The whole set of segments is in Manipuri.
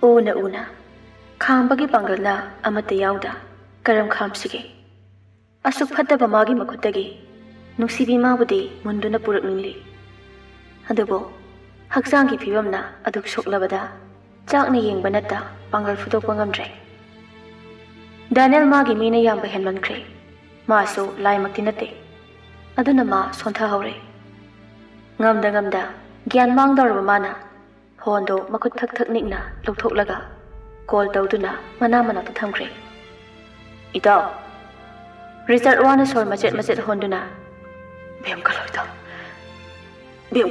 Una khambagi pangalna amata yauda karam khamsige asuk phattaba magi makhutagi nungsibi mabudi munduna purakningli adubo haksangi phibamna aduk soklabada chakna yengba natta pangal futokpa ngamdre Daniel magi mina yamba henmankre masu laimakti nate aduna ma sontha hore ngamda gyan mangdorba mana Hondo makut thak nikna lokthok call tawduna mana thamkre Itaw Result wana sor macet honduna Bem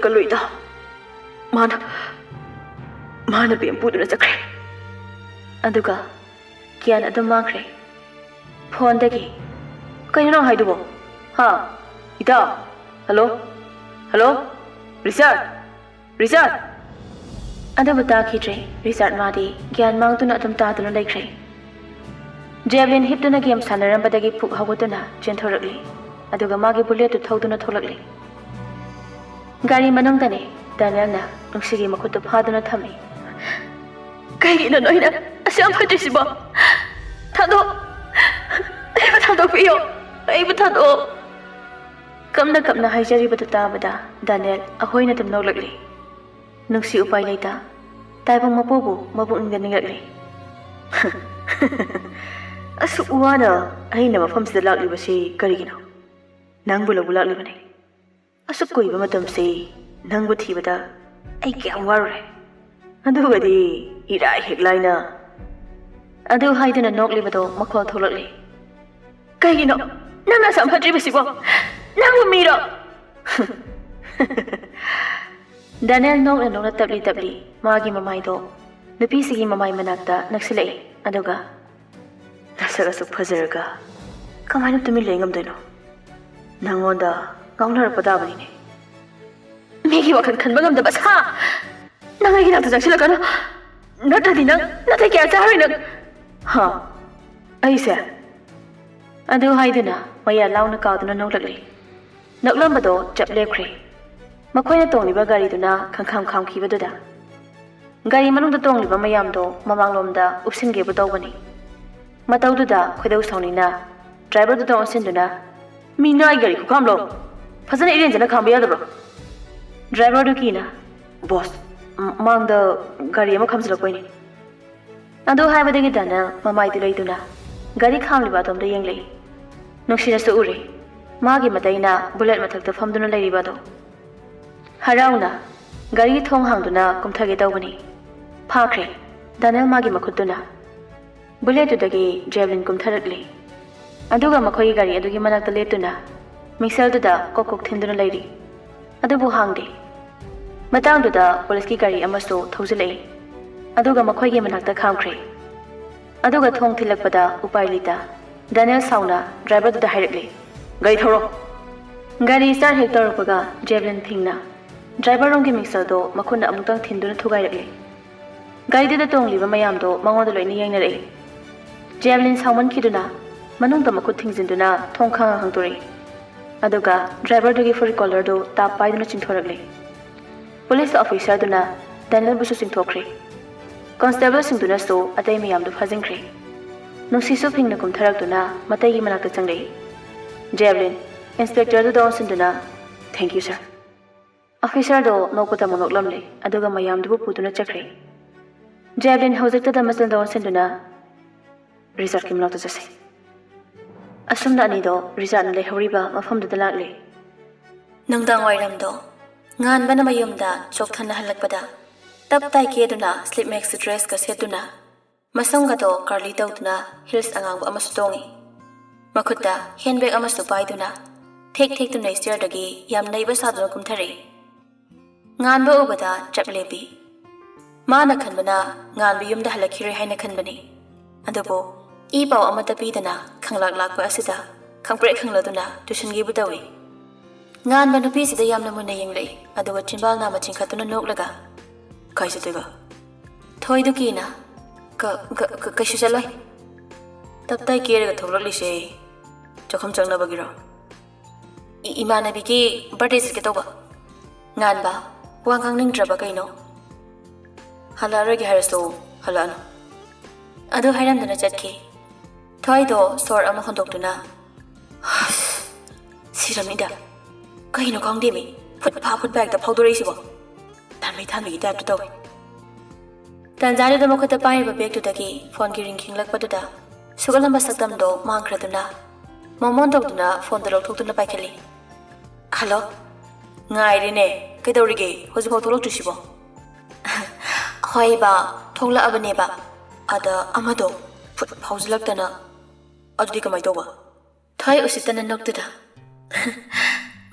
kaloida Mana bem puduna chakre Aduga Kian adum mangkre Phone dagi Kayano haidubo Ha Itaw Hello Result Adabu takidre Result madi Gyan mangtuna adum taduna laikre Javelin hiptuna game sanarambadagi phuk hawatuna chenthorakli aduga magi bullet tu thoduna tholakli Gari manangdane Daniel na nungsigi makhutu phaduna thami Kaigina noina asyam phatisiba Thado piyo aibu thado Kamna haijari batu tabada Daniel ahoina tum noklakli Nungsi upai laita taibang mapobu mabuk ningakli Asuk uwana aina mafam sida laklibba si karigino Nangbu laklibane Asuk kuiba matam si nangbu thibada ai kyam warure Adugadi irai heklaina Adu haiduna noklibado makhol tholakli Kaigino nangna samphatriba sibo Nangbu miro Daniel nokna tabli magi mamaido nupi sigi mamai manakta naksilai aduga Nasara su phazaraga kamaina tumi lengam doino nangonda gaungnar padabani ne megi wakan khanba ngam da bas ha nangai gi nakta jaksila kana natadi nang natai kya chari nang ha aise adu haiduna maya launa kauduna noklakli noklambado chaplekre Makoina tongliba gari duna kham khibaduda Gari manungda tongliba mayamdo mamanglomda upsingebu tawbani Matawduda khoidau sawnina driver duda onsinduna mina ai gari khukhamlo phajana irenjana khamba yadabro driver du kina boss mangda gari ama khamjilakpoini ado haibadagi dana mamai du leiduna gari khamliba tomda yenglei nuksina su ure magi mataina bullet mathakta famduna leiribado Harauna gari thong hangduna kumthage tawbani phakre Daniel magi makhutuna bullet dagi javelin kumtharakli aduga makhoi gari adugi manakta letuna mixel duda kokok thinduna leiri adubu hangde matang duda police ki gari amaso thojilai aduga makhoi gi manakta khamkre aduga thong thilakpada upai lita Daniel sauna driver duda hairakli gari thoro gari start hector paga javelin thingna Driver rong ki mixer do makhuna amutang thinduna thugai rakle Gari de tongliba mayam do mangoda loina yengnare Javelin sawman kiduna manungda makhut thingjinduna thongkhang hangtore aduga driver do gi full collar do tap paiduna chingthorakle Police officer duna Daniel busu chingthokre Constable singduna so atai mayam do phajingkre Nungsisu phingna kumtharakduna matai gi manakta changle Javelin Inspector do sinduna Thank you sir Officer do nokota monoklamle aduga mayam dubu puduna chakre Javelin hojekta da masal do senduna result kim lokta jase asumna ani do result le horiba mafam da lakle nangdang wairam do ngan bana mayum da chokthana halakpada tap tai ke duna slip max dress ka setuna masanga do curly tawduna heels angang amasu tongi makhutta handbag amasu paiduna thek tuna stair dagi yam neiba saduna kumthari Nganba ubada chaplebi Mana khanbana nganba yumda halakhire haina khanbani adubo I paw amata pidana khanglak lakpa asida khangpre khangladuna tuition gi budawi nganba nupi sida yamna munna yenglei aduga chimbal na machin khatuna noklaga kaisa teba thoidu kina ka shu chalai taptai kere ga tholakli se chokham changna bagiro imanabi ki birthday se toba nganba Wangang ning draba kaino. Halaragi haraso ꯍꯜꯂꯛꯑꯅꯨ ꯑꯗꯨ ꯍꯥꯏꯔꯝꯗꯨꯅ ꯆꯠꯈꯤ ꯊꯣꯏꯗꯣ ꯁꯣꯔ ꯑꯃ ꯍꯣꯟꯗꯣꯛꯇꯨꯅ ꯁꯤꯔꯝꯅꯤꯗ ꯀꯩꯅꯣ ꯈꯪꯗꯦꯃꯤ ꯐꯨꯠ ꯐꯥ ꯍꯦꯛꯇ ꯐꯥꯎꯗꯣꯔꯛꯏꯁꯤꯕꯣ ꯇꯥꯟꯕꯩ ꯊꯥꯟꯕꯒꯤ ꯇꯥꯏꯞꯇ ꯇꯧꯋꯤ ꯇꯟꯖꯥꯗꯨꯗ ꯃꯈꯨꯠꯇ ꯄꯥꯏꯔꯤꯕ ꯕꯦꯒꯇꯨꯗꯒꯤ ꯐꯣꯟꯒꯤ ꯔꯤꯡ ꯈꯤꯡꯂꯛꯄꯗꯨꯗ ꯁꯨꯒꯠꯂꯝꯕ ꯁꯛꯇꯝꯗꯣ ꯃꯥꯡꯈ꯭ꯔꯗꯨꯅ ꯃꯣꯃꯣꯟ ꯇꯧꯗꯨꯅ ꯐꯣꯟꯗꯣ ꯂꯧꯊꯣꯛꯇꯨꯅ ꯄꯥꯏꯈꯠꯂꯤ ꯍꯜꯂꯣ ꯉꯥꯏꯔꯦꯅꯦ ꯀꯩꯗꯧꯔꯤꯒꯦ ꯍꯧꯖꯤꯛꯐꯥꯎ ꯊꯣꯛꯂꯛꯇ꯭ꯔꯤꯁꯤꯕꯣ ꯍꯣꯏ ꯕꯥ ꯊꯣꯛꯂꯛꯑꯕꯅꯦꯕ ꯑꯗ ꯑꯃꯗꯣ ꯐꯨꯠ ꯐꯥꯎꯖꯤꯜꯂꯛꯇꯅ ꯑꯗꯨꯗꯤ ꯀꯃꯥꯏ ꯇꯧꯕ ꯊꯣꯏ ꯎꯁꯤꯠꯇꯅ ꯅꯣꯛꯇꯨꯗ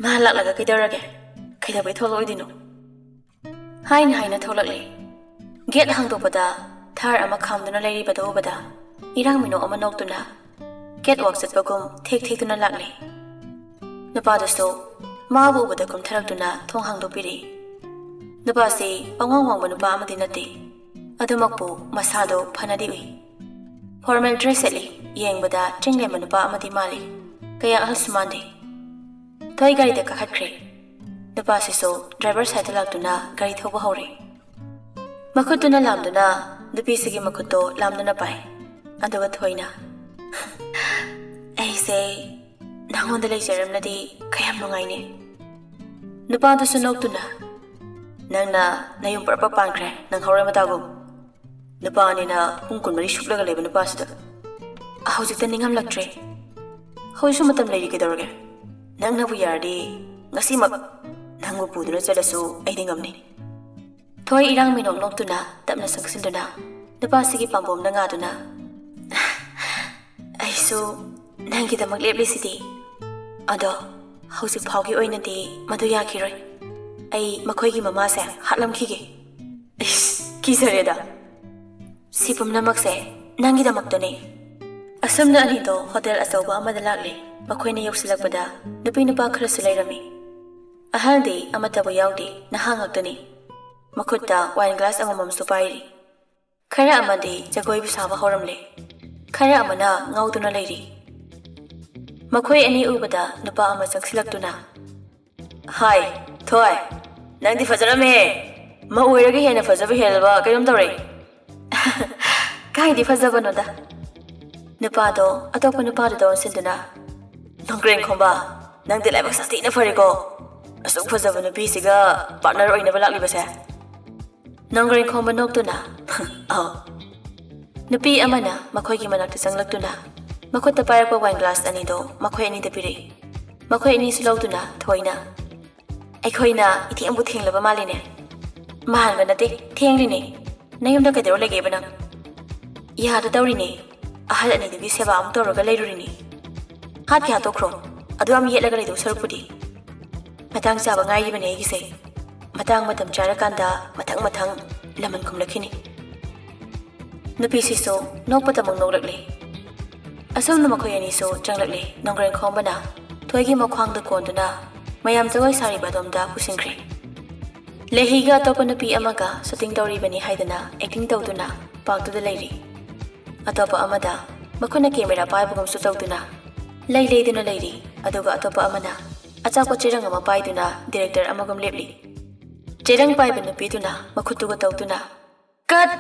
ꯃꯥ ꯂꯥꯛꯂꯒ ꯀꯩꯗꯧꯔꯒꯦ ꯀꯩꯗꯧꯕꯩ ꯊꯣꯛꯂꯛꯑꯣꯏꯗꯣꯏꯅꯣ ꯍꯥꯏꯅ ꯊꯣꯛꯂꯛꯂꯦ ꯒꯦꯠ ꯍꯥꯡꯗꯣꯛꯄꯗ ꯊꯥꯔ ꯑꯃ ꯈꯥꯝꯗꯨꯅ ꯂꯩꯔꯤꯕꯗ ꯎꯕꯗ ꯏꯔꯥꯡ ꯃꯤꯅꯣꯛ ꯑꯃ ꯅꯣꯛꯇꯨꯅ ꯒꯦꯠ ꯋꯥꯛ ꯆꯠꯄꯒꯨꯝ ꯊꯦꯛꯇꯨꯅ ꯂꯥꯛꯂꯦ ꯅꯨꯄꯥꯗꯨꯁꯨ ꯃꯥꯕꯨ ꯎꯕꯗ ꯀꯨꯝꯊꯔꯛꯇꯨꯅ ꯊꯣꯡ ꯍꯥꯡꯗꯣꯛꯄꯤꯔꯤ ꯅꯨꯄꯥꯁꯤ ꯄꯪꯋꯥꯡ ꯋꯥꯡꯕ ꯅꯨꯄꯥ ꯑꯃꯗꯤ ꯅꯠꯇꯦ ꯑꯗꯨꯃꯛꯄꯨ ꯃꯁꯥꯗꯣ ꯐꯅꯗꯤ ꯎꯏ ꯐꯣꯔꯃꯦꯜ ꯗ꯭ꯔꯦꯁ ꯁꯦꯠꯂꯤ ꯌꯦꯡꯕꯗ ꯆꯤꯡꯂꯦꯝꯕ ꯅꯨꯄꯥ ꯑꯃꯗꯤ ꯃꯥꯜꯂꯤ ꯀꯌꯥ ꯑꯍꯜꯁꯨ ꯃꯥꯟꯗꯦ ꯊꯣꯏ ꯒꯥꯔꯤꯗ ꯀꯥꯈꯠꯈ꯭ꯔꯦ ꯅꯨꯄꯥꯁꯤꯁꯨ ꯗ꯭ꯔꯥꯏꯚꯔ ꯁꯥꯏꯗꯇ ꯂꯥꯛꯇꯨꯅ ꯒꯥꯔꯤ ꯊꯧꯕ ꯍꯧꯔꯦ ꯃꯈꯨꯠꯇꯨꯅ ꯂꯥꯝꯗꯨꯅ ꯅꯨꯄꯤꯁꯤꯒꯤ ꯃꯈꯨꯠꯇꯣ ꯂꯥꯝꯗꯨꯅ ꯄꯥꯏ ꯑꯗꯨꯒ ꯊꯣꯏꯅ ꯑꯩꯁꯦ ꯅꯪꯉꯣꯟꯗ ꯂꯩꯖꯔꯝꯂꯗꯤ ꯀꯌꯥꯝ ꯅꯨꯡꯉꯥꯏꯅꯤ ꯅꯨꯄꯥꯗꯨꯁꯨ ꯅꯣꯛꯇꯨꯅ ꯅꯪꯅ ꯅꯌꯨꯝ ꯄꯔꯄ ꯄꯥꯟꯈ꯭ꯔꯦ ꯅꯪ ꯍꯧꯔꯣꯏ ꯃꯇꯥꯒꯨꯝ ꯅꯨꯄꯥꯅꯤꯅ ꯄꯨꯡ 12 ꯁꯨꯞꯂꯒ ꯂꯩꯕ ꯅꯨꯄꯥꯁꯤꯗ ꯍꯧꯖꯤꯛꯇ ꯅꯤꯡꯉꯝꯂꯛꯇ꯭ꯔꯦ ꯍꯧꯖꯤꯛꯁꯨ ꯃꯇꯝ ꯂꯩꯔꯤ ꯀꯩꯗꯧꯔꯒꯦ ꯅꯪꯅꯕꯨ ꯌꯥꯔꯗꯤ ꯉꯁꯤꯃꯛ ꯅꯪꯕꯨ ꯄꯨꯗꯨꯅ ꯆꯠꯂꯁꯨ ꯑꯩꯗꯤ ꯉꯝꯅꯤ ꯊꯣꯏ ꯏꯔꯥꯡ ꯃꯤꯅꯣꯛ ꯅꯣꯛꯇꯨꯅ ꯇꯞꯅ ꯆꯪꯁꯤꯟꯗꯨꯅ ꯅꯨꯄꯥꯁꯤꯒꯤ ꯄꯥꯝꯕꯣꯝꯅ ꯉꯥꯗꯨꯅ ꯑꯩꯁꯨ ꯅꯪꯒꯤꯗꯃꯛ ꯂꯦꯞꯂꯤꯁꯤꯗꯤ ꯑꯗꯣ ꯍꯧꯖꯤꯛ ꯐꯥꯎꯒꯤ ꯑꯣꯏꯅꯗꯤ ꯃꯗꯨ ꯌꯥꯈꯤꯔꯣꯏ ꯑꯩ ꯃꯈꯣꯏꯒꯤ ꯃꯃꯥꯁꯦ ꯍꯥꯠꯂꯝꯈꯤꯒꯦ ꯀꯤꯖꯔꯦꯗ ꯁꯤ ꯄꯨꯝꯅꯃꯛꯁꯦ ꯅꯪꯒꯤꯗꯃꯛꯇꯅꯤ ꯑꯁꯨꯝꯅ ꯑꯅꯤꯗꯣ ꯍꯣꯇꯦꯜ ꯑꯆꯧꯕ ꯑꯃꯗ ꯂꯥꯛꯂꯤ ꯃꯈꯣꯏꯅ ꯌꯧꯁꯤꯜꯂꯛꯄꯗ ꯅꯨꯄꯤ ꯅꯨꯄꯥ ꯈꯔꯁꯨ ꯂꯩꯔꯝꯃꯤ ꯑꯍꯜꯗꯤ ꯑꯃꯠꯇꯕꯨ ꯌꯥꯎꯗꯦ ꯅꯍꯥ ꯉꯥꯛꯇꯅꯤ ꯃꯈꯨꯠꯇ ꯋꯥꯏꯟ ꯒ꯭ꯂꯥꯁ ꯑꯃꯃꯝꯁꯨ ꯄꯥꯏꯔꯤ ꯈꯔ ꯑꯃꯗꯤ ꯖꯒꯣꯏꯕꯨ ꯁꯥꯕ ꯍꯧꯔꯝꯂꯦ ꯈꯔ ꯑꯃꯅ ꯉꯥꯎꯗꯨꯅ ꯂꯩꯔꯤ ꯃꯈꯣꯏ ꯑꯅꯤ ꯎꯕꯗ ꯅꯨꯄꯥ ꯑꯃ ꯆꯪꯁꯤꯜꯂꯛꯇꯨꯅ ꯍꯥꯏ ꯊꯣꯏ ꯅꯪꯗꯤ ꯐꯖꯔꯝꯃꯦ ꯃꯧ ꯑꯣꯏꯔꯒ ꯍꯦꯟꯅ ꯐꯖꯕ ꯍꯦꯜꯂꯕ ꯀꯩꯅꯣꯝ ꯇꯧꯔꯦ ꯀꯥꯏꯗꯤ ꯐꯖꯕꯅꯣꯗ ꯅꯨꯄꯥꯗꯣ ꯑꯇꯣꯞꯄ ꯅꯨꯄꯥꯗꯨꯗ ꯑꯣꯟꯁꯤꯟꯗꯨꯅ ꯅꯣꯡꯒ꯭ꯔꯦꯟ ꯈꯣꯝꯕ ꯅꯪꯗꯤ ꯂꯥꯏꯕꯛ ꯁꯥꯊꯤꯅ ꯐꯔꯦꯀꯣ ꯑꯁꯨꯛ ꯐꯖꯕ ꯅꯨꯄꯤꯁꯤꯒ ꯄꯥꯔꯠꯅꯔ ꯑꯣꯏꯅꯕ ꯂꯥꯛꯂꯤꯕꯁꯦ ꯅꯣꯡꯒ꯭ꯔꯦꯟ ꯈꯣꯝꯕ ꯅꯣꯛꯇꯨꯅ ꯑꯧ ꯅꯨꯄꯤ ꯑꯃꯅ ꯃꯈꯣꯏꯒꯤ ꯃꯅꯥꯛꯇ ꯆꯪꯂꯛꯇꯨꯅ ꯃꯈꯨꯠꯇ ꯄꯥꯏꯔꯛꯄ ꯋꯥꯏꯟ ꯒ꯭ꯂꯥꯁ ꯑꯅꯤꯗꯣ ꯃꯈꯣꯏ ꯑꯅꯤꯗ ꯄꯤꯔꯛꯏ ꯃꯈꯣꯏ ꯑꯅꯤꯁꯨ ꯂꯧꯗꯨꯅ ꯊꯣꯏꯅ ꯑꯩꯈꯣꯏꯅ ꯏꯊꯦꯡꯕꯨ ꯊꯦꯡꯂꯕ ꯃꯥꯜꯂꯤꯅꯦ ꯃꯥꯟꯕ ꯅꯠꯇꯦ ꯊꯦꯡꯂꯤꯅꯦ ꯅꯌꯨꯝꯗ ꯀꯩꯗꯧꯔ ꯂꯩꯒꯦꯕ ꯅꯪ ꯌꯥꯗ ꯇꯧꯔꯤꯅꯦ ꯑꯍꯜ ꯑꯅꯤꯗꯨꯒꯤ ꯁꯦꯕꯥ ꯑꯃꯨꯛ ꯇꯧꯔꯒ ꯂꯩꯔꯨꯔꯤꯅꯤ ꯍꯥꯠꯀꯦ ꯍꯥꯠꯇꯣꯛꯈ꯭ꯔꯣ ꯑꯗꯨ ꯌꯥꯝ ꯌꯦꯠꯂꯒ ꯂꯩꯗꯧ ꯁꯔꯨꯛꯄꯨꯗꯤ ꯃꯇꯥꯡ ꯆꯥꯕ ꯉꯥꯏꯔꯤꯕꯅꯦ ꯑꯩꯒꯤꯁꯦ ꯃꯇꯥꯡ ꯃꯇꯝ ꯆꯥꯔꯀꯥꯟꯗ ꯃꯊꯪ ꯂꯃꯟ ꯈꯨꯝꯂꯛꯈꯤꯅꯤ ꯅꯨꯄꯤꯁꯤꯁꯨ ꯅꯣꯛꯄꯗ ꯑꯃꯨꯛ ꯅꯣꯛꯂꯛꯂꯤ ꯑꯁꯨꯝꯅ ꯃꯈꯣꯏ ꯑꯅꯤꯁꯨ ꯆꯪꯂꯛꯂꯤ ꯅꯣꯡꯒ꯭ꯔꯦꯟ ꯈꯣꯝꯕꯅ ꯊꯣꯏꯒꯤ ꯃꯈ꯭ꯋꯥꯡꯗ ꯀꯣꯟꯗꯨꯅ ꯃꯌꯥꯝ ꯖꯒꯣꯏ ꯁꯥꯔꯤꯕ ꯑꯗꯣꯝꯗ ꯄꯨꯁꯤꯟꯈ꯭ꯔꯦ ꯂꯩꯍꯤꯒ ꯑꯇꯣꯞꯄ ꯅꯨꯄꯤ ꯑꯃꯒ ꯁꯨꯇꯤꯡ ꯇꯧꯔꯤꯕꯅꯤ ꯍꯥꯏꯗꯅ ꯑꯦꯛꯇꯤꯡ ꯇꯧꯗꯨꯅ ꯄꯥꯛꯇꯨꯗ ꯂꯩꯔꯤ ꯑꯇꯣꯞꯄ ꯑꯃꯗ ꯃꯈꯣꯏꯅ ꯀꯦꯃꯦꯔꯥ ꯄꯥꯏꯕꯒꯨꯝꯁꯨ ꯇꯧꯗꯨꯅ ꯂꯩꯗꯨꯅ ꯂꯩꯔꯤ ꯑꯗꯨꯒ ꯑꯇꯣꯞꯄ ꯑꯃꯅ ꯑꯆꯥꯄꯣꯠ ꯆꯦꯔꯪ ꯑꯃ ꯄꯥꯏꯗꯨꯅ ꯗꯤꯔꯦꯛꯇꯔ ꯑꯃꯒꯨꯝ ꯂꯦꯞꯂꯤ ꯆꯦꯔꯪ ꯄꯥꯏꯕ ꯅꯨꯄꯤꯗꯨꯅ ꯃꯈꯨꯠꯇꯨꯒ ꯇꯧꯗꯨꯅ ꯀꯠ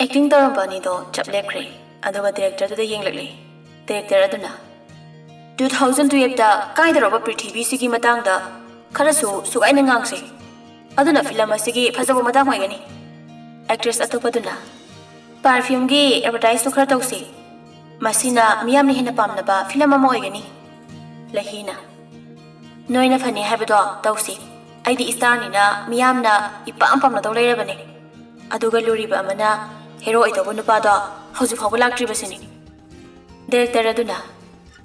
ꯑꯦꯛꯇꯤꯡ ꯇꯧꯔꯝꯕ ꯑꯅꯤꯗꯣ ꯆꯞ ꯂꯦꯞꯈ꯭ꯔꯦ ꯑꯗꯨꯒ ꯗꯤꯔꯦꯛꯇꯔꯗꯨꯗ ꯌꯦꯡꯂꯛꯂꯤ ꯗꯤꯔꯦꯛꯇꯔ ꯑꯗꯨꯅ 2012ꯗ ꯀꯥꯏꯗꯧꯔꯕ ꯄ꯭ꯔꯤꯊꯤꯕꯤꯁꯤꯒꯤ ꯃꯇꯥꯡꯗ ꯈꯔꯁꯨ ꯁꯨꯒꯥꯏꯅ ꯉꯥꯡꯁꯦ ꯑꯗꯨꯅ ꯐꯤꯂꯝ ꯑꯁꯤꯒꯤ ꯐꯖꯕ ꯃꯇꯥꯡ ꯑꯣꯏꯒꯅꯤ ꯑꯦꯛꯇ꯭ꯔꯦꯁ ꯑꯇꯣꯞꯄꯗꯨꯅ ꯄꯥꯔꯐ꯭ꯌꯨꯝꯒꯤ ꯑꯦꯗꯚꯔꯇꯥꯏꯁꯇꯨ ꯈꯔ ꯇꯧꯁꯤ ꯃꯁꯤꯅ ꯃꯤꯌꯥꯝꯅ ꯍꯦꯟꯅ ꯄꯥꯝꯅꯕ ꯐꯤꯂꯝ ꯑꯃ ꯑꯣꯏꯒꯅꯤ ꯂꯩꯍꯤꯅ ꯅꯣꯏꯅ ꯐꯅꯤ ꯍꯥꯏꯕꯗꯣ ꯇꯧꯁꯤ ꯑꯩꯗꯤ ꯏꯁꯇꯥꯔꯅꯤꯅ ꯃꯤꯌꯥꯝꯅ ꯏꯄꯥꯝ ꯄꯥꯝꯅꯗꯧ ꯂꯩꯔꯕꯅꯤ ꯑꯗꯨꯒ ꯂꯨꯔꯤꯕ ꯑꯃꯅ ꯍꯦꯔꯣ ꯑꯣꯏꯗꯧꯕ ꯅꯨꯄꯥꯗꯣ ꯍꯧꯖꯤꯛ ꯐꯥꯎꯕ ꯂꯥꯛꯇ꯭ꯔꯤꯕꯁꯤꯅꯤ ꯗꯤꯔꯦꯛꯇꯔ ꯑꯗꯨꯅ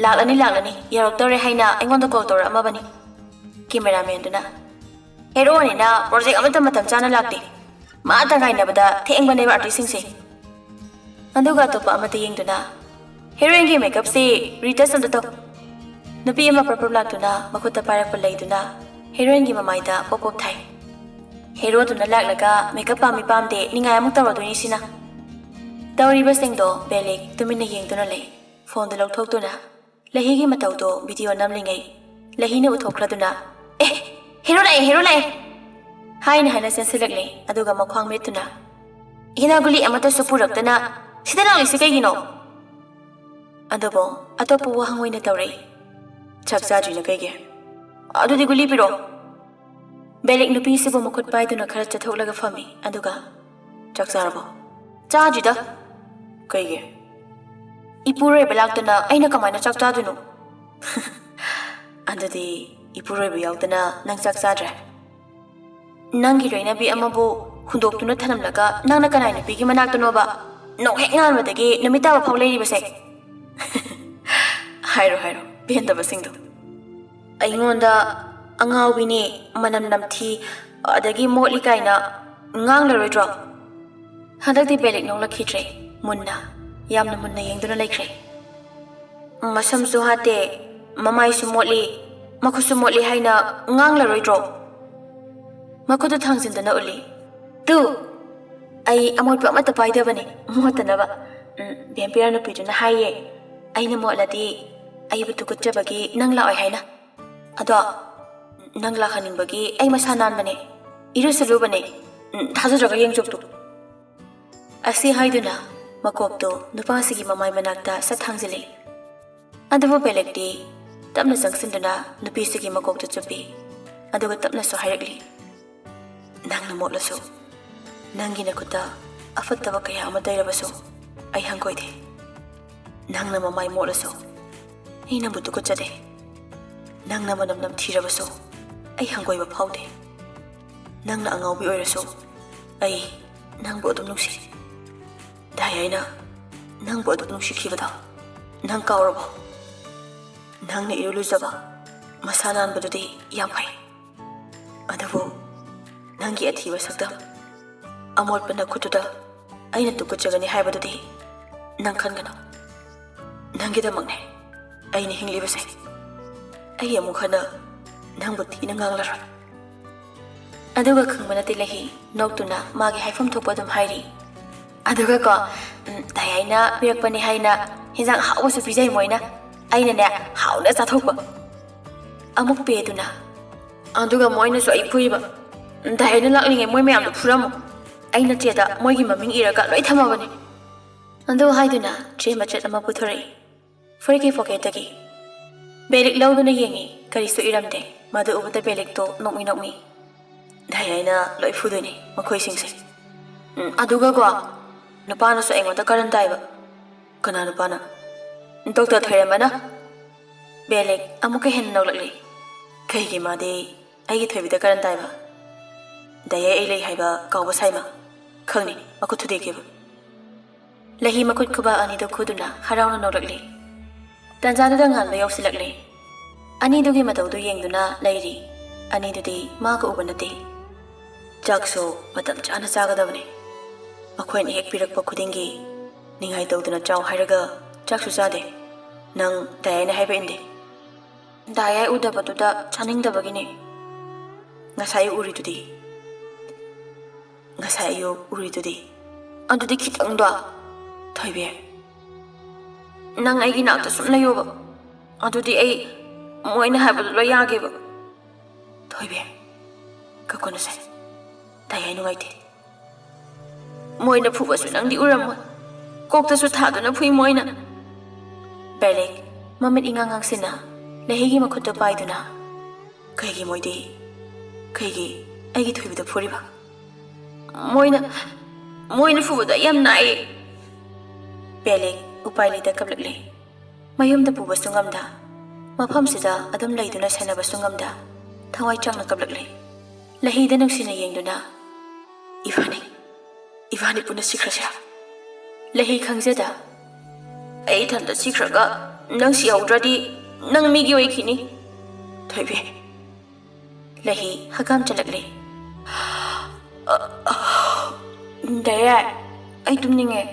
ꯂꯥꯛꯂꯅꯤ ꯌꯧꯔꯛꯇꯧꯔꯦ ꯍꯥꯏꯅ ꯑꯩꯉꯣꯟꯗ ꯀꯣꯜ ꯇꯧꯔꯛꯑꯝꯃꯕꯅꯤ ꯀꯦꯃꯦꯔꯥꯃꯦꯟꯗꯨꯅ ꯍꯦꯔꯣꯅꯤꯅ ꯄ꯭ꯔꯣꯖꯦꯛ ꯑꯃꯠꯇ ꯃꯇꯝ ꯆꯥꯅ ꯂꯥꯛꯇꯦ ꯃꯥꯇ ꯉꯥꯏꯅꯕꯗ ꯊꯦꯡꯕꯅꯦꯕ ꯑꯥꯔꯇꯤꯁꯁꯤꯡꯁꯦ ꯑꯗꯨꯒ ꯑꯇꯣꯞꯄ ꯑꯃꯗ ꯌꯦꯡꯗꯨꯅ ꯍꯦꯔꯣꯏꯟꯒꯤ ꯃꯦꯀꯞꯁꯤ ꯔꯤꯇꯁ ꯑꯝꯇ ꯇꯧ ꯅꯨꯄꯤ ꯑꯃ ꯄ꯭ꯔꯄ꯭ꯔꯞ ꯂꯥꯛꯇꯨꯅ ꯃꯈꯨꯠꯇ ꯄꯥꯏꯔꯛꯄ ꯂꯩꯗꯨꯅ ꯍꯦꯔꯣꯏꯟꯒꯤ ꯃꯃꯥꯏꯗ ꯄꯣꯞ ꯊꯥꯏ ꯍꯦꯔꯣꯗꯨꯅ ꯂꯥꯛꯂꯒ ꯃꯦꯀꯞ ꯄꯥꯝꯃꯤ ꯄꯥꯝꯗꯦ ꯅꯤꯡꯉꯥꯏ ꯑꯃꯨꯛ ꯇꯧꯔꯗꯣꯏꯅꯤ ꯁꯤꯅ ꯇꯧꯔꯤꯕꯁꯤꯡꯗꯣ ꯕꯦꯂꯦꯛ ꯇꯨꯃꯤꯟꯅ ꯌꯦꯡꯗꯨꯅ ꯂꯩ ꯐꯣꯟꯗꯨ ꯂꯧꯊꯣꯛꯇꯨꯅ ꯂꯩꯍꯤꯒꯤ ꯃꯇꯧꯗꯣ ꯚꯤꯗꯤꯑꯣ ꯅꯝꯂꯤꯉꯩ ꯂꯩꯍꯤꯅ ꯎꯠꯊꯣꯛꯈ꯭ꯔꯗꯨꯅ ꯍꯦꯔꯣ ꯂꯥꯛꯑꯦ ꯍꯥꯏꯅ ꯆꯦꯟꯁꯤꯜꯂꯛꯂꯦ ꯑꯗꯨꯒ ꯃꯈ꯭ꯋꯥꯡ ꯃꯦꯠꯇꯨꯅ Hinaguli amatasu purakdana sida laklisi kaigino. Adobo atopo wahang oina tawrei. Chak chadrina kaige. Adudi guli piro. Belik nupi sibu makut paiduna khara chatholaga fami aduga chak charabo. Chadrida kaige. Ipure belaktana aina kamaina chak chadunu. Andudi ipure biyautana nang chak chadre. Nangi reina bi amabu hundoktuna thanamlaga nangna kanai nupi gi manaktunoba no hek ngalmadagi numita phau leiri base. Hairo bendaba singdo. Aingonda angawini manam namthi adagi motli kaina nganglaroidro. Handakti belik nongla khitre munna yamna munna yengduna laikre. Masamsu hate mamai su motli makusu motli haina nganglaroidro. Makudu thangzindana uli. Tu ai amot pa mata paidabani motanaba. Bempira no piduna haye. Aina motladi ai butu kutjabagi nangla oi haina. Ado nangla khaningbagi ai masanan bane. Irusalu bane. Thajajaga yengjoktu. Asi haiduna makopto nupasigi mamai manakta sathangzili. Adubu belekdi tapna sangsinduna nupisigi makopto chupi. Aduga tapna so hairagli. Nangna motlasu. Nangi nakuta afattaba kaya ama dairabasu ai hangkoide. Nangna mamai motlasu. Ai nambu tukutjade. Nangna manam namthirabasu ai hangkoiba phaude. Nangna angawbi oirasu ai nangbu adum nungsi. Dayaina nangbu adum nungsikhibada nang kaurabo. Nangna iruluzaba masananbadudi yam phai. Adabu nangi athiba sakdam amot pana kutuda aina tukutjagani haibadudi nang khangana. Nangi da magne aina hinglibase ai amukhana nangbu thina nganglara. Aduga khangmana tilahi noktuna magi haifam thokpa dum hairi. Aduga ko dayaina pirakpani haina hinjang hausu pijai moina aina ne hauna chathokpa. Amuk peduna aduga moina so ai phuiba. Dayaina laklinge moi mayam du phuramo. Aina cheda moigi maming iraga loi thamabani. Ando haiduna che machet ama puthori. Foriki foketagi. Belik lauduna yengi karisu iramde madu ubata belik to nokmi. Dayaina loi phuduni makhoi singse. Aduga go napana so engonda karan daiba. Kana napana. Doctor Thoiramana. Belik amuka hen nolakli. Kaigi made aigi Thoibida karan daiba. Daya ilay haiba kauba saima. Khangni makut thudekeba. Lahi makut kuba ani do khuduna harauna nolakli. Tanjana da ngan lo yausilakli. Ani dugi matau du yengduna lairi. Ani dudi maga ubanate. Jakso matam chana chagadabani. Makhoin hek pirakpa khudingi ningai tawduna chaw hairaga jaksu chade. Nang dayana haiba inde. Daya udabatuda chaningdabagini. Ngasai uridudi. Ngasai yo uridudi. Andudi khitangdwa Thoibi. Nang aigi nakta sum layoba. Andudi ai moina haibadu lo yageba. Thoibi. Kakona sai. Dayai nugaite. Moina phubasu nangdi urammo. Kokta su thaduna phui moina. Belik mamit ingangang sina lehigi makhutta paiduna. Kaigi moidi. Kaigi aigi Thoibida phuriba. Moina fubada yam nai. Belik upai lida kablakli. Mayumda puba sungamda. Mafam sida adam laiduna sanaba sungamda. Thawai changna kablakli. Lahida nungsina yengduna. Ivani puna sikrasya. Lahi khangjada. Ai thanda sikraga nang siaudradi nang migi oikhini. Thoibi. Lahi hakam chalakli. Daya, ai tumninge.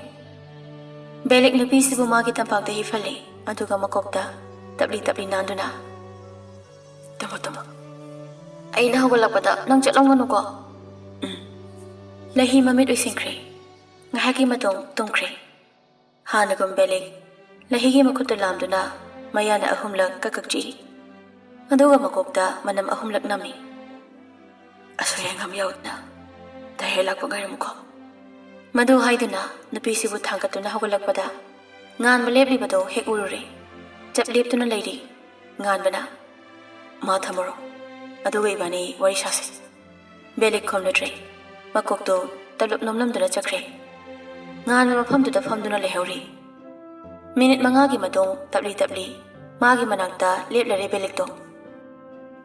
Belik nupi sibu magi tampakta hifali. Aduga makokta tabli nanduna. Tamo. Ai nahugalakpada nang chatlonganu ko. Lahi mamit oisingkri. Ngahaki matong tungkri. Hanagum belik. Lahigi makuta lamduna mayana ahumlak kakakji. Aduga makokta manam ahumlak nami. Asoyangam yautna. Dahil ako ngayon ko. Madu haiduna nupisibu thangkatuna hawalakpada ngan leplibado hek urure chap leptuna leiri ngan bana ma thamoro aduga ibani wari sase belik khomnatre makokto talup nomlamduna chakre ngan mafamduda famduna lehori minute mangagi madong tapli magi manakta leplare belikto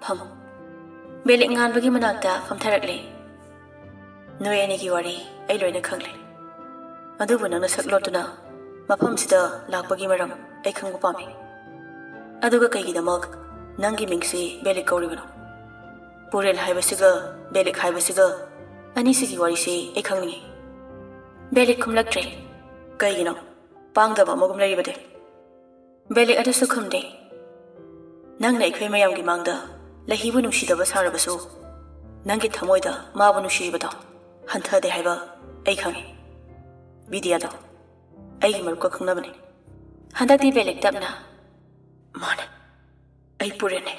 pham belik ngan bagi manakta famtharakle noy ani gi wari ai loina khangle adubu nangna saklotuna mafamsida lakpagi maram ai khangbu pami aduga kaigidamak nangi mingsi belik kauribano purel haibasiga belik haibasiga ani sigi warisi ai khangni belik khumlaktre kaigino pangdaba magum lairibade belik adu sukhamde nangna ikhoi mayamgi mangda lahibu nungsidaba sarabasu nangi thamoida mabu nushiribado hanthade haiba ai khangi Bidiado, ay maruka khangnabani. Handakti belik tapna. Mane, ay purene.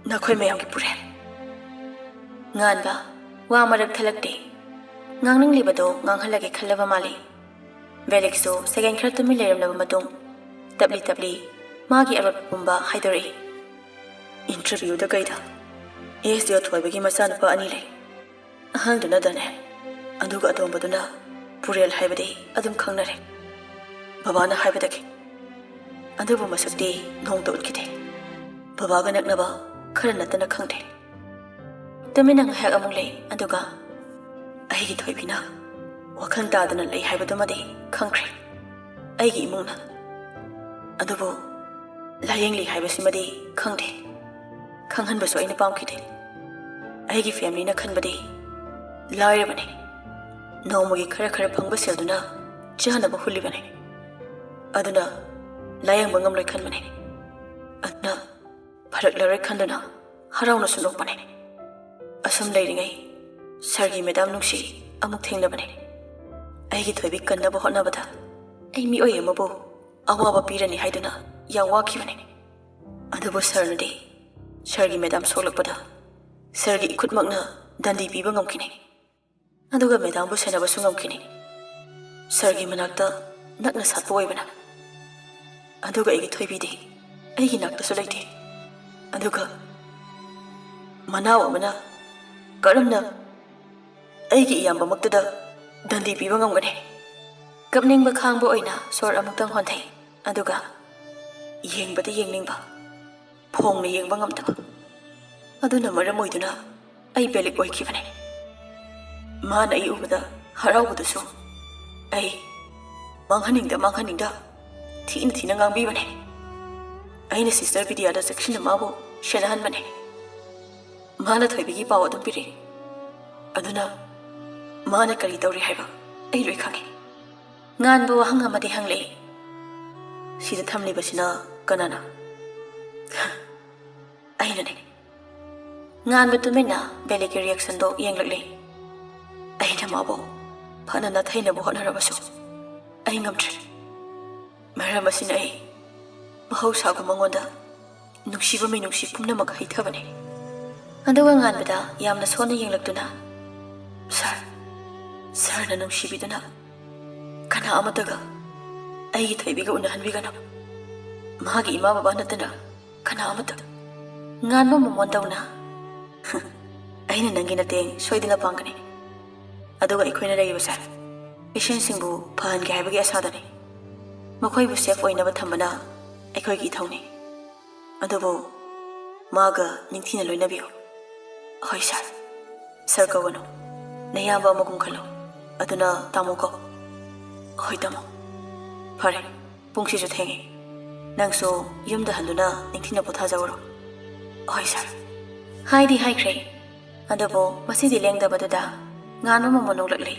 Nakoy mayam ki puren. Ngan ba, wa marak thalakte. Ngangnang libado nganghalage khallaba mali. Belik so second khar tumi leiramnaba matung. Tabli magi arot pumba haidore. Interview da kaida. Dio Thoibi masana pa ani le. Ahangduna dane. Aduga atombaduna Purel haibadi adum khangnare babana haibadaki adubu masakti nongta utkite babaga naknaba khara natana khangde taminang hek amung lei aduga aigi thoibina wakhang tadana lei haibadumadi khangkhre aigi imungna adubu layeng li haibasimadi khangde khanghanbasu aina pamkhide aigi family na khanbadi lairabani Naumagi khara phangba selduna chahanaba hulibane aduna layang bangam loi khanbane adna pharak larai khandana harauna sunokbane asam leiringai sargi madam nungsi amuk thengnabane aigi thoibi kannaba hotnabada ai mi oye mabu awaba pirani haiduna yang wakhibane adubo sarnadi sargi madam solakpada sargi ikhutmakna dandi piba ngamkine aduga medambu senaba sungamkini sargi manakta nakna satpo oibana aduga egi thoibidi egi nakta sulaiti aduga manaw amana karamna egi iyamba maktada dandi piba ngamgane kapningba khangba oina sor amuktang honthai aduga yengbada yengningba phongna yengba ngamtaba aduna maram oiduna ai belik oikhibane Mana ay ubada haraw budaso ay manghaningda tina ngang bibane ay na sister Bidiada section na mabo shanahan mane mana Thoibi gi paw adum piri aduna mana kari tawri haiba ay loi khangi ngan bo hanga madi hangle sida thamli basina kanana ay na ne ngan betumena belik reaction do yenglakle Aina mabo, pana na thaina bo honarabasu. Ai ngamtre. Maramasina ai. Mahausa ko mangonda. Nungsiba mai nungsi pumnamak haithabane. Andawa nganbada yamna sona yenglaktuna. Sir na nungsibiduna. Kana amataga. Ai Thoibiga unahanbigana. Magi ima baba natana. Kana amata. Nganba mamondawna. Aina nangina teng soidina pangane. Aduga ikoina leibasa patient singbu phan ge haibagi asadani makhoi bu safe oinaba thambana aikoi gi thawni adubo maga ningthina loinabiyo hoi sir kawano nayamba magum khalo aduna tamo ko hoi tamo phare pungsi ju thengi nangso yumda handuna ningthina potha jawro hoi sir haidi haikre adubo masidi lengda baduda ngano mo monolakle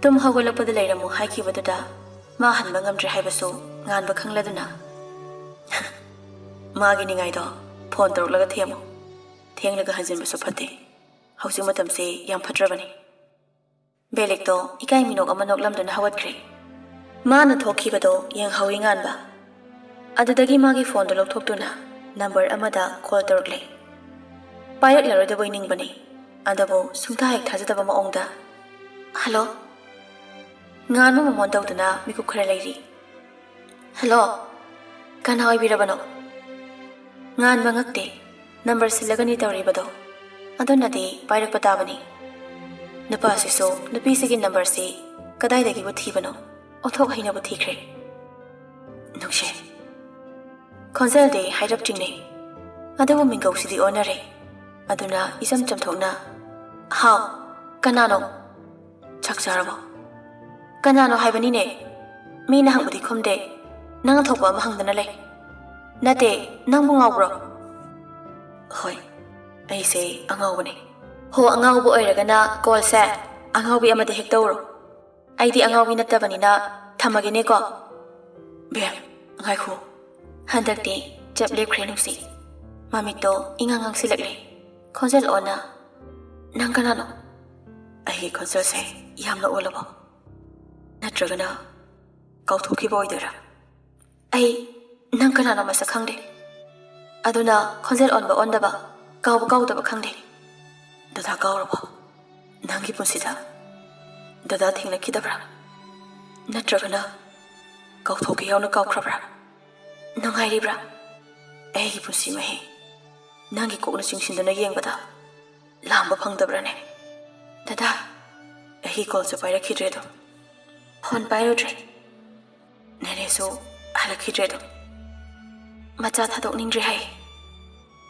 tum hagolakpada leiramu haikibadada ma hanba ngamdre haibasu nganba khangladuna magi ningai do phone torlaga themo thenglaga hanjinbasu phate hausi matamse yam phatrabani belik to ikai minok amanok lamduna hawatkre mana thokhibado yang hawi nganba adudagi magi phone do lokthokduna number amada call torkle payak laroda boining bani adabo sungta hek thajadaba maongda hello ꯉꯥꯟꯕ ꯃꯃꯣꯟ ꯇꯧꯗꯨꯅ ꯃꯤꯀꯨꯞ ꯈꯔ ꯂꯩꯔꯤ꯫ ꯍꯜꯂꯣ, ꯀꯅꯥ ꯑꯣꯏꯕꯤꯔꯕꯅꯣ? ꯉꯥꯟꯕ ꯉꯛꯇꯦ, ꯅꯝꯕꯔ ꯁꯤꯜꯂꯒꯅꯤ ꯇꯧꯔꯤꯕꯗꯣ, ꯑꯗꯨꯅꯗꯤ ꯄꯥꯏꯔꯛꯄ ꯇꯥꯕꯅꯤ꯫ ꯅꯨꯄꯥꯁꯤꯁꯨ ꯅꯨꯄꯤꯁꯤꯒꯤ ꯅꯝꯕꯔꯁꯤ ꯀꯗꯥꯏꯗꯒꯤꯕꯨ ꯊꯤꯕꯅꯣ? ꯑꯣꯟꯊꯣꯛ ꯍꯩꯅꯕꯨ ꯊꯤꯈ꯭ꯔꯦ꯫ ꯅꯨꯡꯁꯤ, ꯈꯣꯟꯖꯦꯜꯗꯤ ꯍꯥꯏꯔꯞ ꯆꯤꯡꯅꯩ, ꯑꯗꯨꯕꯨ ꯃꯤꯡꯒꯧꯁꯤꯗꯤ ꯑꯣꯟꯅꯔꯦ꯫ ꯑꯗꯨꯅ ꯏꯆꯝ ꯆꯝꯊꯣꯛꯅ, ꯍꯥꯎ, ꯀꯅꯥꯅꯣ? ꯆꯥꯛ ꯆꯥꯔꯕꯣ? ꯀꯅꯥꯅꯣ ꯍꯥꯏꯕꯅꯤꯅꯦ, ꯃꯤꯅ ꯍꯪꯕꯗꯤ ꯈꯨꯝꯗꯦ, ꯅꯪꯅ ꯊꯣꯛꯄ ꯑꯃ ꯍꯪꯗꯅ ꯂꯩ꯫ ꯅꯠꯇꯦ, ꯅꯪꯕꯨ ꯉꯥꯎꯕ꯭ꯔꯣ? ꯍꯣꯏ, ꯑꯩꯁꯦ ꯑꯉꯥꯎꯕꯅꯤ꯫ ꯍꯣ, ꯑꯉꯥꯎꯕ ꯑꯣꯏꯔꯒꯅ ꯀꯣꯜꯁꯦ ꯑꯉꯥꯎꯕꯤ ꯑꯃꯗ ꯍꯦꯛ ꯇꯧꯔꯣ꯫ ꯑꯩꯗꯤ ꯑꯉꯥꯎꯕꯤ ꯅꯠꯇꯕꯅꯤꯅ ꯊꯝꯃꯒꯦꯅꯦꯀꯣ꯫ ꯕꯦꯝ, ꯉꯥꯏꯈꯣ, ꯍꯟꯗꯛꯇꯤ ꯆꯞ ꯂꯦꯞꯈ꯭ꯔꯦ ꯅꯨꯡꯁꯤ꯫ ꯃꯃꯤꯠꯇꯣ ꯏꯉꯥꯡ ꯉꯥꯡꯁꯤꯜꯂꯛꯂꯦ, ꯈꯣꯟꯖꯦꯜ ꯑꯣꯟꯅ, ꯅꯪ ꯀꯅꯥꯅꯣ? ꯑꯩꯒꯤ ꯈꯣꯟꯖꯦꯜꯁꯦ ꯌꯥꯝꯅ ꯑꯣꯜꯂꯕꯣ? ꯅꯠꯇ꯭ꯔꯒꯅ ꯀꯥꯎꯊꯣꯛꯈꯤꯕ ꯑꯣꯏꯗꯣꯏꯔꯥ? ꯑꯩ ꯅꯪ ꯀꯅꯥꯅꯣ ꯃꯁꯛ ꯈꯪꯗꯦ, ꯑꯗꯨꯅ ꯈꯣꯟꯖꯦꯜ ꯑꯣꯟꯕ ꯑꯣꯟꯗꯕ, ꯀꯥꯎꯕ ꯀꯥꯎꯗꯕ ꯈꯪꯗꯦ꯫ ꯗꯗꯥ ꯀꯥꯎꯔꯕꯣ? ꯅꯪꯒꯤ ꯄꯨꯟꯁꯤꯗ ꯗꯗꯥ ꯊꯦꯡꯅꯈꯤꯗꯕ꯭ꯔꯥ? ꯅꯠꯇ꯭ꯔꯒꯅ ꯀꯥꯎꯊꯣꯛꯀꯦ ꯌꯥꯎꯅ ꯀꯥꯎꯈ꯭ꯔꯕ꯭ꯔꯥ? ꯅꯨꯡꯉꯥꯏꯔꯤꯕ꯭ꯔꯥ? ꯑꯩꯒꯤ ꯄꯨꯟꯁꯤ ꯃꯍꯤ ꯅꯪꯒꯤ ꯀꯣꯛꯅ ꯆꯤꯡꯁꯤꯟꯗꯨꯅ ꯌꯦꯡꯕꯗ ꯂꯥꯝꯕ ꯐꯪꯗꯕ꯭ꯔꯥꯅꯦ? ꯗꯗꯥ, ꯑꯩꯒꯤ ꯀꯣꯜꯁꯨ ꯄꯥꯏꯔꯛꯈꯤꯗ꯭ꯔꯦꯗꯣ, ꯐꯣꯟ ꯄꯥꯏꯔꯨꯗ꯭ꯔꯦ, ꯅꯦꯅꯦꯁꯨ ꯍꯜꯂꯛꯈꯤꯗ꯭ꯔꯦꯗꯣ, ꯃꯆꯥ ꯊꯥꯗꯣꯛꯅꯤꯡꯗ꯭ꯔꯦ ꯍꯥꯏ,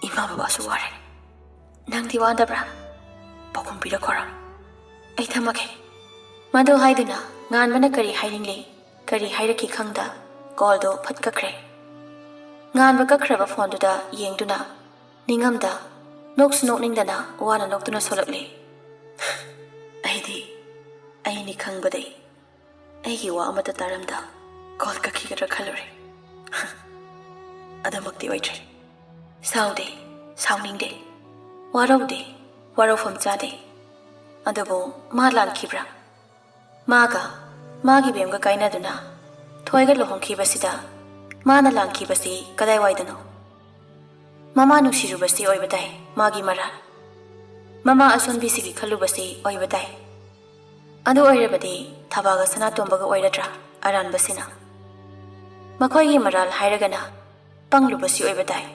ꯏꯃꯥ ꯕꯕꯥꯁꯨ ꯋꯥꯔꯦ, ꯅꯪꯗꯤ ꯋꯥꯗꯕ꯭ꯔꯥ? ꯄꯥꯎꯈꯨꯝ ꯄꯤꯔꯛꯈꯣꯔꯥ? ꯑꯩ ꯊꯝꯃꯒꯦ꯫ ꯃꯗꯨ ꯍꯥꯏꯗꯨꯅ ꯉꯥꯟꯕꯅ ꯀꯔꯤ ꯍꯥꯏꯅꯤꯡꯂꯤ, ꯀꯔꯤ ꯍꯥꯏꯔꯛꯈꯤ ꯈꯪꯗ ꯀꯣꯜꯗꯣ ꯐꯠ ꯀꯛꯈ꯭ꯔꯦ꯫ ꯉꯥꯟꯕ ꯀꯛꯈ꯭ꯔꯕ ꯐꯣꯟꯗꯨꯗ ꯌꯦꯡꯗꯨꯅ ꯅꯤꯡꯉꯝꯗ ꯅꯣꯛꯁꯨ ꯅꯣꯛꯅꯤꯡꯗꯅ ꯋꯥꯅ ꯅꯣꯛꯇꯨꯅ ꯁꯣꯜꯂꯛꯂꯤ꯫ ꯑꯩꯅꯤ ꯈꯪꯕꯗꯩ ꯑꯩꯒꯤ ꯋꯥ ꯑꯃꯠꯇ ꯇꯥꯔꯝꯗ ꯀꯣꯜ ꯀꯛꯈꯤꯒꯗ꯭ꯔꯥ ꯈꯜꯂꯨꯔꯦ꯫ ꯑꯗꯨꯃꯛꯇꯤ ꯑꯣꯏꯗ꯭ꯔꯦ꯫ ꯁꯥꯎꯗꯦ, ꯁꯥꯎꯅꯤꯡꯗꯦ, ꯋꯥꯔꯧꯗꯦ, ꯋꯥꯔꯧꯐꯝ ꯆꯥꯗꯦ, ꯑꯗꯨꯕꯨ ꯃꯥ ꯂꯥꯟꯈꯤꯕ꯭ꯔꯥ? ꯃꯥꯒ ꯃꯥꯒꯤ ꯕꯦꯝꯒ ꯀꯥꯏꯅꯗꯨꯅ ꯊꯣꯏꯒ ꯂꯨꯍꯣꯡꯈꯤꯕꯁꯤꯗ ꯃꯥꯅ ꯂꯥꯟꯈꯤꯕꯁꯤ ꯀꯗꯥꯏꯋꯥꯏꯗꯅꯣ? ꯃꯃꯥ ꯅꯨꯡꯁꯤꯔꯨꯕꯁꯤ ꯑꯣꯏꯕ ꯇꯥꯏ ꯃꯥꯒꯤ ꯃꯔꯥꯜ, ꯃꯃꯥ ꯑꯁꯣꯟꯕꯤꯁꯤꯒꯤ ꯈꯜꯂꯨꯕꯁꯤ ꯑꯣꯏꯕ ꯇꯥꯏ꯫ ꯑꯗꯨ ꯑꯣꯏꯔꯕꯗꯤ ꯊꯕꯥꯒ ꯁꯅꯥꯇꯣꯝꯕꯒ ꯑꯣꯏꯔꯗ꯭ꯔꯥ ꯑꯔꯥꯟꯕꯁꯤꯅ? ꯃꯈꯣꯏꯒꯤ ꯃꯔꯥꯜ ꯍꯥꯏꯔꯒꯅ ꯄꯪꯂꯨꯕꯁꯤ ꯑꯣꯏꯕ ꯇꯥꯏ꯫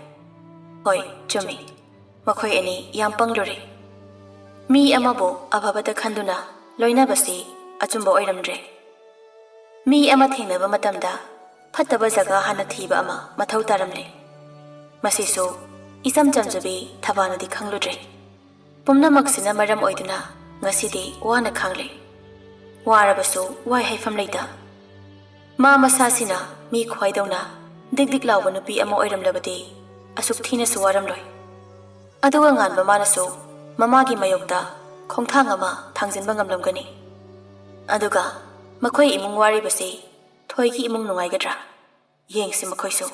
ꯍꯣꯏ, ꯆꯨꯝꯃꯤ, ꯃꯈꯣꯏ ꯑꯅꯤ ꯌꯥꯝ ꯄꯪꯂꯨꯔꯦ꯫ ꯃꯤ ꯑꯃꯕꯨ ꯑꯐꯕꯇ ꯈꯟꯗꯨꯅ ꯂꯣꯏꯅꯕꯁꯤ ꯑꯆꯨꯝꯕ ꯑꯣꯏꯔꯝꯗ꯭ꯔꯦ꯫ ꯃꯤ ꯑꯃ ꯊꯦꯡꯅꯕ ꯃꯇꯝꯗ ꯐꯠꯇꯕ ꯖꯒꯥ ꯍꯥꯟꯅ ꯊꯤꯕ ꯑꯃ ꯃꯊꯧ ꯇꯥꯔꯝꯂꯦ꯫ ꯃꯁꯤꯁꯨ ꯏꯆꯝ ꯆꯝꯖꯕꯤ ꯊꯕꯥꯅꯗꯤ ꯈꯪꯂꯨꯗ꯭ꯔꯦ꯫ ꯄꯨꯝꯅꯃꯛꯁꯤꯅ ꯃꯔꯝ ꯑꯣꯏꯗꯨꯅ ꯉꯁꯤꯗꯤ ꯋꯥꯅ ꯈꯥꯡꯂꯦ꯫ ꯋꯥꯔꯕꯁꯨ ꯋꯥꯏ ꯍꯥꯏꯐꯝ ꯂꯩꯇ꯫ ꯃꯥ ꯃꯁꯥꯁꯤꯅ ꯃꯤ ꯈ꯭ꯋꯥꯏꯗꯧꯅ ꯗꯤꯛ ꯗꯤꯛ ꯂꯥꯎꯕ ꯅꯨꯄꯤ ꯑꯃ ꯑꯣꯏꯔꯝꯂꯕꯗꯤ ꯑꯁꯨꯛ ꯊꯤꯅꯁꯨ ꯋꯥꯔꯝꯂꯣꯏ꯫ ꯑꯗꯨꯒ ꯉꯥꯟꯕ ꯃꯥꯅꯁꯨ ꯃꯃꯥꯒꯤ ꯃꯥꯌꯣꯛꯇ ꯈꯣꯡꯊꯥꯡ ꯑꯃ ꯊꯥꯡꯖꯤꯟꯕ ꯉꯝꯂꯝꯒꯅꯤ꯫ ꯑꯗꯨꯒ ꯃꯈꯣꯏ ꯏꯃꯨꯡ ꯋꯥꯔꯤꯕꯁꯤ ꯊꯣꯏꯒꯤ ꯏꯃꯨꯡ ꯅꯨꯡꯉꯥꯏꯒꯗ꯭ꯔꯥ? ꯌꯦꯡꯁꯤ ꯃꯈꯣꯏꯁꯨ꯫